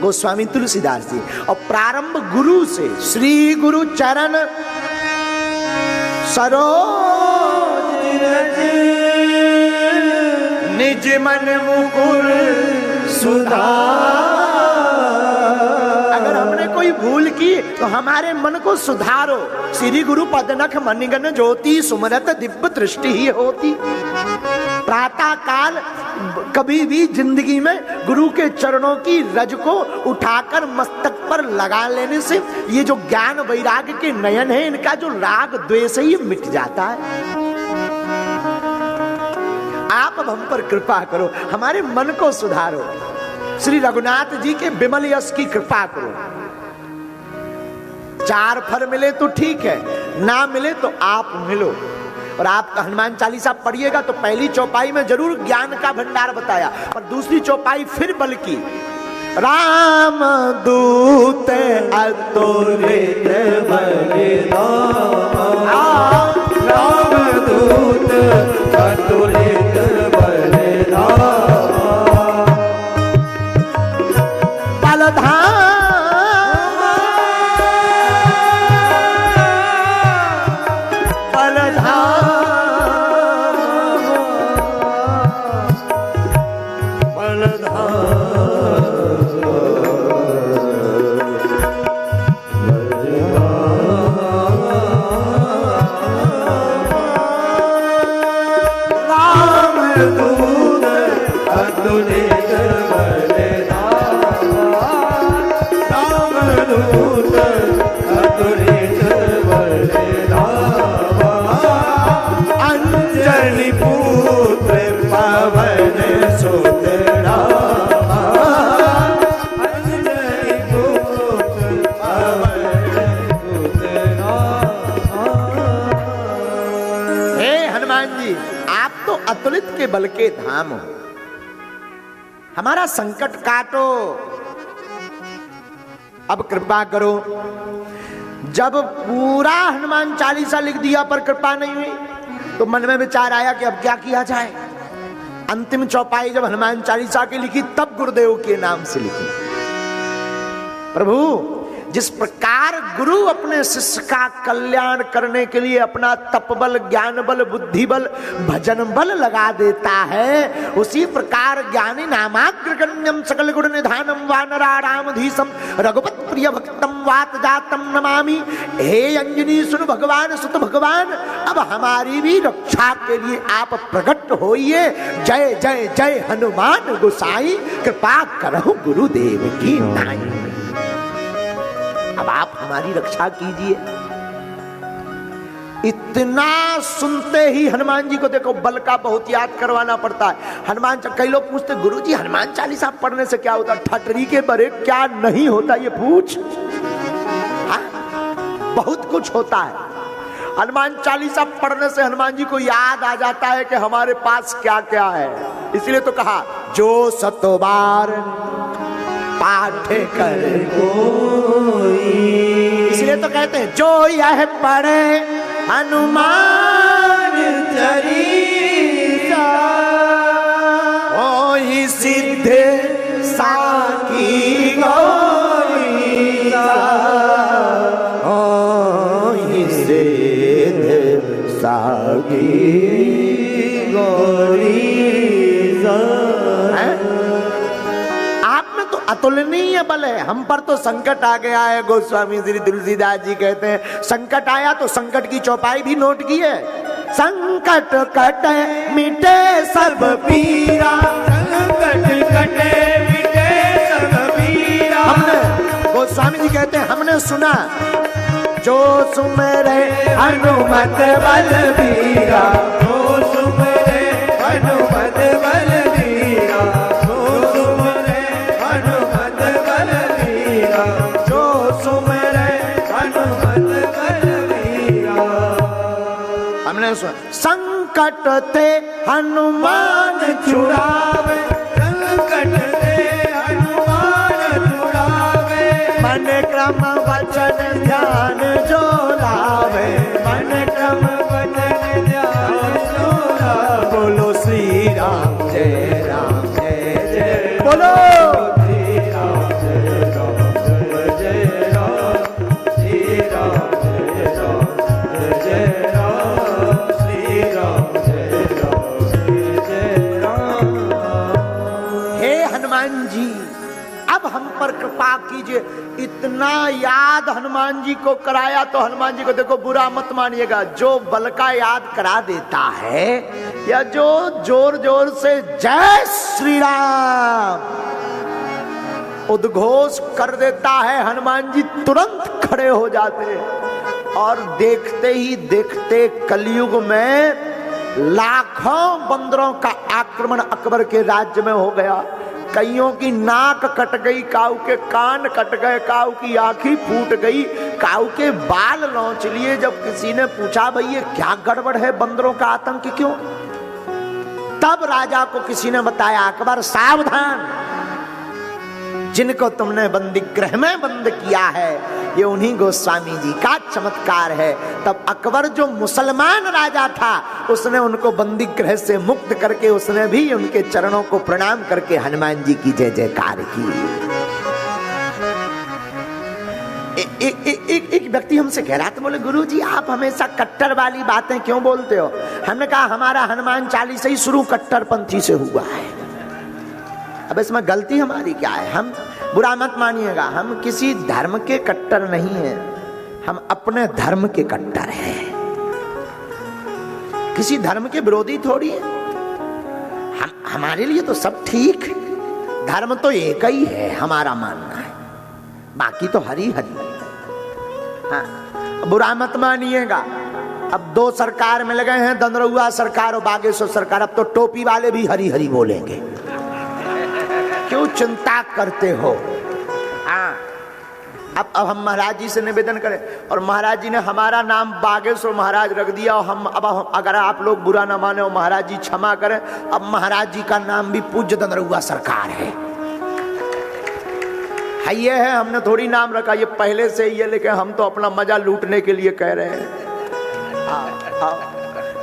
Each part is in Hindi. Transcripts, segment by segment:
गोस्वामी तुलसीदास जी। और प्रारंभ गुरु से, श्री गुरु चरण सरोज रज निज मन मुकुर सुधार। अगर हमने कोई भूल की तो हमारे मन को सुधारो। श्री गुरु पदनख मणिगण ज्योति सुमरत दिव्य दृष्टि ही होती। प्रातः काल कभी भी जिंदगी में गुरु के चरणों की रज को उठाकर मस्तक पर लगा लेने से ये जो ज्ञान वैराग्य के नयन है, इनका जो राग द्वेष है, ये मिट जाता है। आप अब हम पर कृपा करो, हमारे मन को सुधारो। श्री रघुनाथ जी के विमल यश की कृपा करो। 4 फर मिले तो ठीक है, ना मिले तो आप मिलो। और आप हनुमान चालीसा पढ़िएगा तो पहली चौपाई में जरूर ज्ञान का भंडार बताया, पर दूसरी चौपाई फिर बल की। राम दूत अतुलित बलधाम, राम दूत अतुलित बलधाम, बलधाम अतुलित के बल के धाम हो। हमारा संकट काटो, अब कृपा करो। जब पूरा हनुमान चालीसा लिख दिया पर कृपा नहीं हुई तो मन में विचार आया कि अब क्या किया जाए। अंतिम चौपाई जब हनुमान चालीसा की लिखी तब गुरुदेव के नाम से लिखी। प्रभु जिस प्रकार गुरु अपने शिष्य का कल्याण करने के लिए अपना तपबल, ज्ञान बल, बुद्धि बल, भजन बल लगा देता है, उसी प्रकार ज्ञानी नामाग्रगण्यम सकल गुण निधानम वानरारामधीशम रघुपत प्रिय भक्तम वात जातम नमामि। हे अंजनी सुन भगवान सुत भगवान, अब हमारी भी रक्षा के लिए आप प्रकट होइए। जय जय जय हनुमान गोसाई, कृपा करहु गुरुदेव की नाई। अब आप हमारी रक्षा कीजिए। इतना सुनते ही हनुमान जी को देखो बल का बहुत याद करवाना पड़ता है। हनुमान, कई लोग पूछते गुरुजी हनुमान चालीसा पढ़ने से क्या होता? ठटरी के बरे क्या नहीं होता ये पूछ। हा? बहुत कुछ होता है। हनुमान चालीसा पढ़ने से हनुमान जी को याद आ जाता है कि हमारे पास क्या क्या है। इसलिए तो कहा जो सतोबार पाठ कर कोई, इसलिए तो कहते हैं जो यह पढ़े हनुमान चालीसा होई सिद्ध साकी गौरीसा, होई सिद्ध साकी गौरीसा। अतुलनीय बल है, हम पर तो संकट आ गया है। गोस्वामी श्री तुलसीदास जी कहते हैं संकट आया तो संकट की चौपाई भी नोट की है। संकट कटे मिटे सब पीरा, संकट कटे मिटे सब पीरा। हमने, गोस्वामी जी कहते हैं हमने सुना जो सुमेरे हनुमत बलबीरा, जो सुमेरे हनुमत बलबीरा, संकट ते हनुमान छुड़ावे, संकट ते हनुमान छुड़ावे, मन क्रम वचन ध्यान जो लावे, मन क्रम वचन ध्यान जो लावे। बोलो श्री राम जय जय, बोलो श्री राम जय अब हम पर कृपा कीजिए। इतना याद हनुमान जी को कराया, तो हनुमान जी को देखो बुरा मत मानिएगा, जो बल का याद करा देता है या जो जोर जोर से जय श्री राम उद्घोष कर देता है, हनुमान जी तुरंत खड़े हो जाते हैं। और देखते ही देखते कलयुग में लाखों बंदरों का आक्रमण अकबर के राज्य में हो गया। कईयों की नाक कट गई, काऊ के कान कट गए, काऊ की आंखें फूट गई, काऊ के बाल नोच लिए। जब किसी ने पूछा भाई ये क्या गड़बड़ है, बंदरों का आतंक क्यों, तब राजा को किसी ने बताया अकबर सावधान, जिनको तुमने बंदी गृह में बंद किया है ये उन्हीं गोस्वामी जी का चमत्कार है। तब अकबर जो मुसलमान राजा था उसने उनको बंदी गृह से मुक्त करके उसने भी उनके चरणों को प्रणाम करके हनुमान जी की जय जयकार की। एक व्यक्ति हमसे कह रहा था, बोले गुरु जी आप हमेशा कट्टर वाली बातें क्यों बोलते हो। हमने कहा हमारा हनुमान चालीसा ही शुरू कट्टरपंथी से हुआ है। अब इसमें गलती हमारी क्या है, हम बुरा मत मानिएगा, हम किसी धर्म के कट्टर नहीं हैं, हम अपने धर्म के कट्टर हैं, किसी धर्म के विरोधी थोड़ी है। हमारे लिए तो सब ठीक, धर्म तो एक ही है हमारा मानना है, बाकी तो हरी हरी। हाँ, बुरा मत मानिएगा। अब दो सरकार में लगे हैं, दंदरुआ सरकार और बागेश्वर सरकार, अब तो टोपी वाले भी हरी हरी बोलेंगे। क्यों चिंता करते हो। हाँ, अब हम महाराज जी से निवेदन करें, और महाराज जी ने हमारा नाम बागेश्वर महाराज रख दिया, और हम अब अगर आप लोग बुरा ना माने और महाराज जी क्षमा करें, अब महाराज जी का नाम भी पूज्य दंदरुआ सरकार है। ये है, हमने थोड़ी नाम रखा, ये पहले से ही है, लेकिन हम तो अपना मजा लूटने के लिए कह रहे हैं।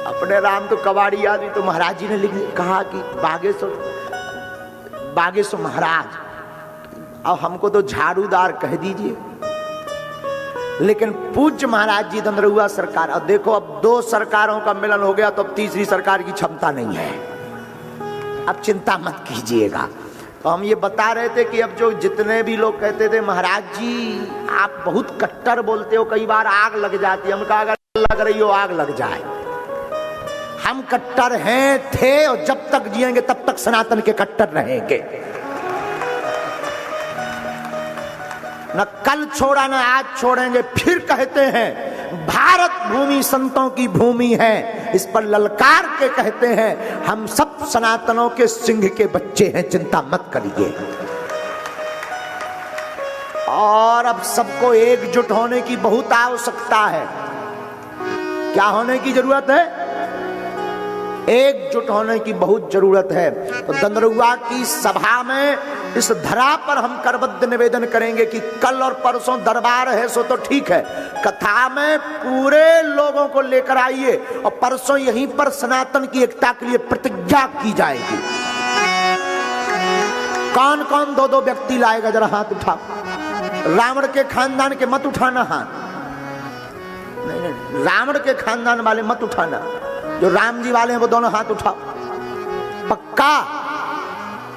अपने राम तो कबाड़ी आदमी, तो महाराज जी ने कहा कि बागेश्वर महाराज, अब हमको तो झाड़ूदार कह दीजिए, लेकिन पूज्य महाराज जी दंदरुआ सरकार। अब देखो, अब दो सरकारों का मिलन हो गया, तो अब तीसरी सरकार की क्षमता नहीं है। अब चिंता मत कीजिएगा। तो हम ये बता रहे थे कि अब जो जितने भी लोग कहते थे महाराज जी आप बहुत कट्टर बोलते हो, कई बार आग लग जाती है, हम कहा अगर लग रही हो आग लग जाए, हम कट्टर हैं, थे, और जब तक जिएंगे तब तक सनातन के कट्टर रहेंगे। न कल छोड़ा न आज छोड़ेंगे। फिर कहते हैं भारत भूमि संतों की भूमि है, इस पर ललकार के कहते हैं हम सब सनातनों के सिंह के बच्चे हैं, चिंता मत करिए। और अब सबको एकजुट होने की बहुत आवश्यकता है। क्या होने की जरूरत है? एकजुट होने की बहुत जरूरत है। तो दंदरुआ की सभा में इस धरा पर हम करबद्ध निवेदन करेंगे कि कल और परसों दरबार है सो तो ठीक है, कथा में पूरे लोगों को लेकर आइए, और परसों यहीं पर सनातन की एकता के लिए प्रतिज्ञा की जाएगी। कौन कौन दो दो व्यक्ति लाएगा, जरा हाथ उठा। रावण के खानदान के मत उठाना हाथ, नहीं, रावण के खानदान वाले मत उठाना, जो राम जी वाले हैं वो दोनों हाथ उठाओ। पक्का?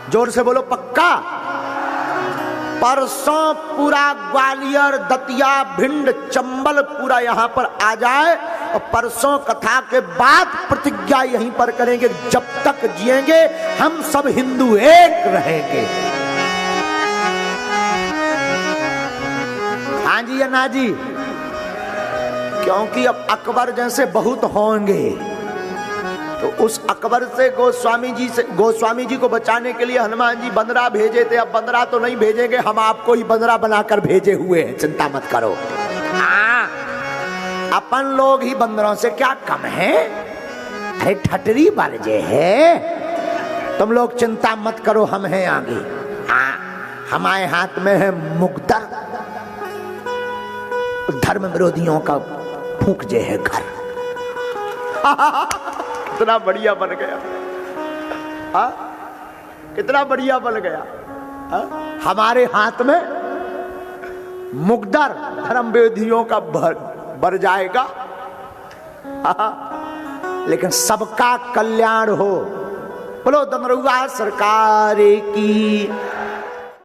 जोर से बोलो पक्का। परसों पूरा ग्वालियर, दतिया, भिंड, चंबल पूरा यहां पर आ जाए, और परसों कथा के बाद प्रतिज्ञा यहीं पर करेंगे, जब तक जिएंगे हम सब हिंदू एक रहेंगे। हाँ जी या ना जी? क्योंकि अब अकबर जैसे बहुत होंगे, तो उस अकबर से गोस्वामी जी को बचाने के लिए हनुमान जी बंदरा भेजे थे। अब बंदरा तो नहीं भेजेंगे, हम आपको ही बंदरा बनाकर भेजे हुए हैं, चिंता मत करो। अपन लोग ही बंदरों से क्या कम है? अरे ठटरी बरजे है, तुम लोग चिंता मत करो, हम हैं आगे। हमारे हाथ में है मुक्ता, धर्म विरोधियों का फूंक जे है घर। कितना बढ़िया बन गया, कितना बढ़िया बन गया। हमारे हाथ में मुकद्दर धर्म विरोधियों का भर जाएगा, लेकिन सबका कल्याण हो। बोलो दंदरुआ सरकार की।